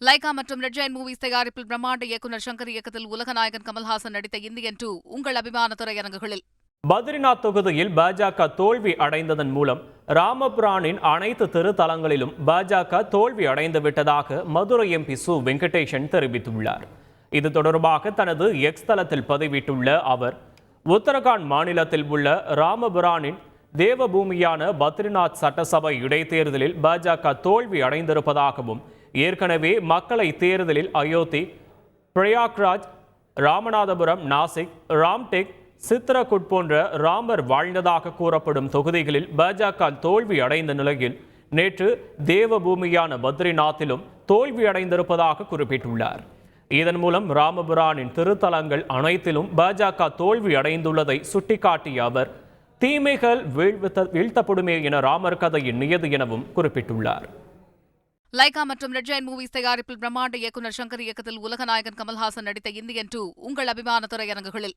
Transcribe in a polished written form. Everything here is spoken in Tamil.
லைகா மற்றும் ரெட் ஜெயண்ட் மூவிஸ் தயாரிப்பில் பிரம்மாண்ட இயக்குநர் சங்கர் இயக்கத்தில் உலகநாயகன் கமல்ஹாசன் நடித்த இந்தியன் 2 உங்கள் அபிமான திரையரங்குகளில். பத்ரிநாத் தொகுதியில் பாஜக தோல்வி அடைந்ததன் மூலம் ராமபுரானின் அனைத்து திருத்தலங்களிலும் பாஜக தோல்வி அடைந்து விட்டதாக மதுரை எம்பி சு வெங்கடேசன் தெரிவித்துள்ளார். இது தொடர்பாக தனது எக்ஸ் தளத்தில் பதிவிட்டுள்ள அவர், உத்தரகாண்ட் மாநிலத்தில் உள்ள ராமபுரானின் தேவபூமியான பத்ரிநாத் சட்டசபை இடைத்தேர்தலில் பாஜக தோல்வி அடைந்திருப்பதாகவும், ஏற்கனவே மக்களை தேர்தலில் அயோத்தி, பிரயாக்ராஜ், ராமநாதபுரம், நாசிக், ராம்டெக், சித்ரகுட் போன்ற ராமர் வாழ்ந்ததாக கூறப்படும் தொகுதிகளில் பாஜக தோல்வி அடைந்த நிலையில் நேற்று தேவபூமியான பத்ரிநாத்திலும் தோல்வி அடைந்திருப்பதாக குறிப்பிட்டுள்ளார். இதன் மூலம் ராமபுரானின் திருத்தலங்கள் அனைத்திலும் பாஜக தோல்வி அடைந்துள்ளதை சுட்டிக்காட்டிய அவர், தீமைகள் வீழ்த்தப்படுமே என ராமர் கதையின் நியதி எனவும் குறிப்பிட்டுள்ளார். லைகா மற்றும் ரெட் ஜெயண்ட் மூவிஸ் தயாரிப்பில் பிரம்மாண்ட இயக்குநர் சங்கர் இயக்கத்தில் உலகநாயகன் கமல்ஹாசன் நடித்த இந்தியன் 2 உங்கள் அபிமான திரையரங்குகளில்.